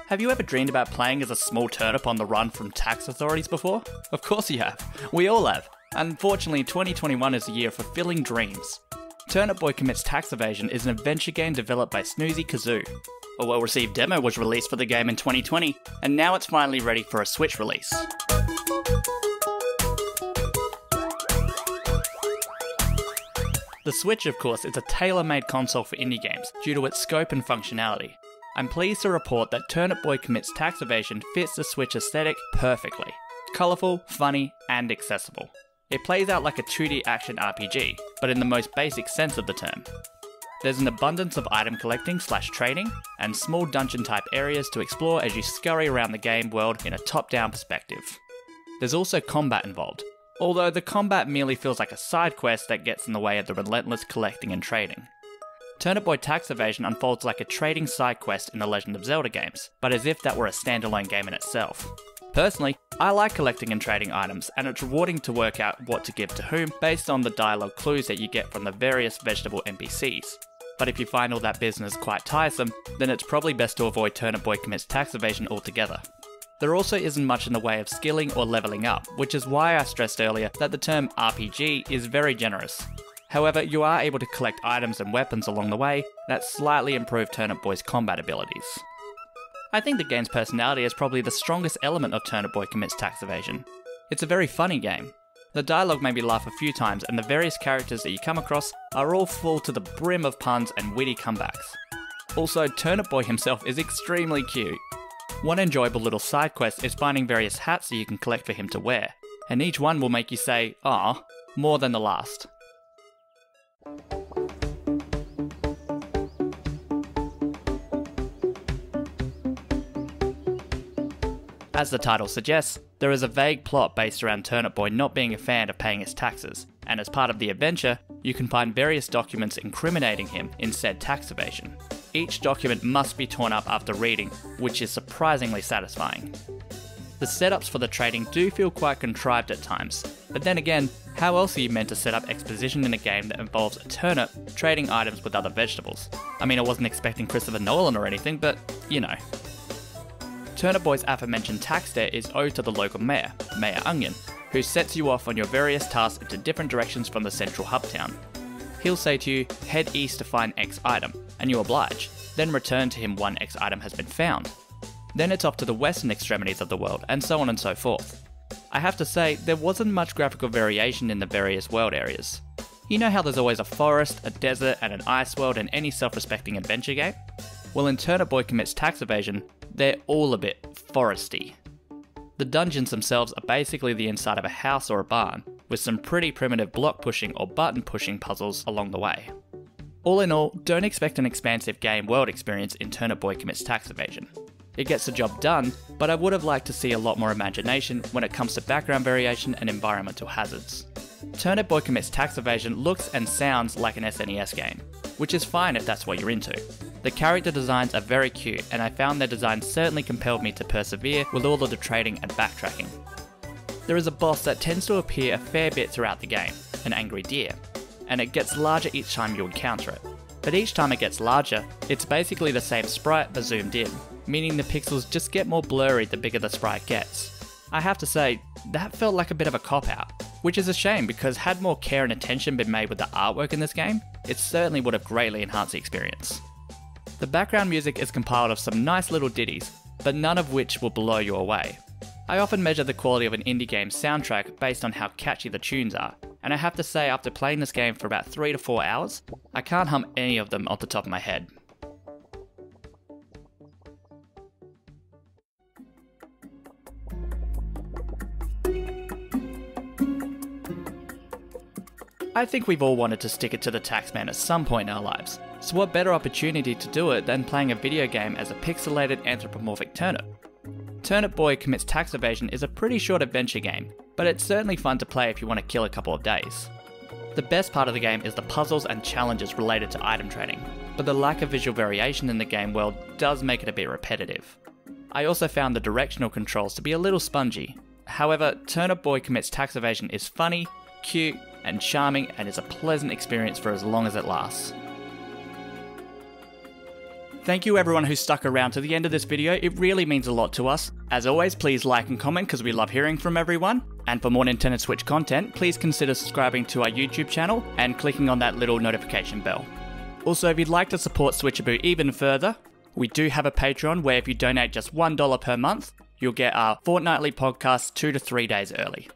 Have you ever dreamed about playing as a small turnip on the run from tax authorities before? Of course you have. We all have. Unfortunately, 2021 is a year of fulfilling dreams. Turnip Boy Commits Tax Evasion is an adventure game developed by Snoozy Kazoo. A well-received demo was released for the game in 2020, and now it's finally ready for a Switch release. The Switch, of course, is a tailor-made console for indie games due to its scope and functionality. I'm pleased to report that Turnip Boy Commits Tax Evasion fits the Switch aesthetic perfectly. Colourful, funny, and accessible. It plays out like a 2D action RPG, but in the most basic sense of the term. There's an abundance of item collecting / trading, and small dungeon type areas to explore as you scurry around the game world in a top-down perspective. There's also combat involved, although the combat merely feels like a side quest that gets in the way of the relentless collecting and trading. Turnip Boy Tax Evasion unfolds like a trading side quest in the Legend of Zelda games, but as if that were a standalone game in itself. Personally, I like collecting and trading items, and it's rewarding to work out what to give to whom based on the dialogue clues that you get from the various vegetable NPCs. But if you find all that business quite tiresome, then it's probably best to avoid Turnip Boy Commits Tax Evasion altogether. There also isn't much in the way of skilling or leveling up, which is why I stressed earlier that the term RPG is very generous. However, you are able to collect items and weapons along the way that slightly improve Turnip Boy's combat abilities. I think the game's personality is probably the strongest element of Turnip Boy Commits Tax Evasion. It's a very funny game. The dialogue made me laugh a few times, and the various characters that you come across are all full to the brim of puns and witty comebacks. Also, Turnip Boy himself is extremely cute. One enjoyable little side quest is finding various hats that you can collect for him to wear, and each one will make you say, "Aw," more than the last. As the title suggests, there is a vague plot based around Turnip Boy not being a fan of paying his taxes, and as part of the adventure, you can find various documents incriminating him in said tax evasion. Each document must be torn up after reading, which is surprisingly satisfying. The setups for the trading do feel quite contrived at times, but then again, how else are you meant to set up exposition in a game that involves a turnip trading items with other vegetables? I mean, I wasn't expecting Christopher Nolan or anything, but you know. Turnip Boy's aforementioned tax debt is owed to the local mayor, Mayor Onion, who sets you off on your various tasks into different directions from the central hub town. He'll say to you, head east to find X item, and you oblige, then return to him when X item has been found. Then it's off to the western extremities of the world, and so on and so forth. I have to say, there wasn't much graphical variation in the various world areas. You know how there's always a forest, a desert, and an ice world in any self-respecting adventure game? Well, in Turnip Boy Commits Tax Evasion, they're all a bit foresty. The dungeons themselves are basically the inside of a house or a barn, with some pretty primitive block pushing or button pushing puzzles along the way. All in all, don't expect an expansive game world experience in Turnip Boy Commits Tax Evasion. It gets the job done, but I would have liked to see a lot more imagination when it comes to background variation and environmental hazards. Turnip Boy Commits Tax Evasion looks and sounds like an SNES game, which is fine if that's what you're into. The character designs are very cute, and I found their designs certainly compelled me to persevere with all of the trading and backtracking. There is a boss that tends to appear a fair bit throughout the game, an angry deer, and it gets larger each time you encounter it. But each time it gets larger, it's basically the same sprite but zoomed in, meaning the pixels just get more blurry the bigger the sprite gets. I have to say, that felt like a bit of a cop-out, which is a shame because had more care and attention been made with the artwork in this game, it certainly would have greatly enhanced the experience. The background music is compiled of some nice little ditties, but none of which will blow you away. I often measure the quality of an indie game's soundtrack based on how catchy the tunes are, and I have to say after playing this game for about 3 to 4 hours, I can't hum any of them off the top of my head. I think we've all wanted to stick it to the taxman at some point in our lives, so what better opportunity to do it than playing a video game as a pixelated anthropomorphic turnip? Turnip Boy Commits Tax Evasion is a pretty short adventure game, but it's certainly fun to play if you want to kill a couple of days. The best part of the game is the puzzles and challenges related to item trading. but the lack of visual variation in the game world does make it a bit repetitive. I also found the directional controls to be a little spongy. However, Turnip Boy Commits Tax Evasion is funny, cute, and charming, and is a pleasant experience for as long as it lasts. Thank you everyone who stuck around to the end of this video, it really means a lot to us. As always, please like and comment because we love hearing from everyone. And for more Nintendo Switch content, please consider subscribing to our YouTube channel and clicking on that little notification bell. Also, if you'd like to support Switchaboo even further, we do have a Patreon where if you donate just $1 per month, you'll get our fortnightly podcast 2 to 3 days early.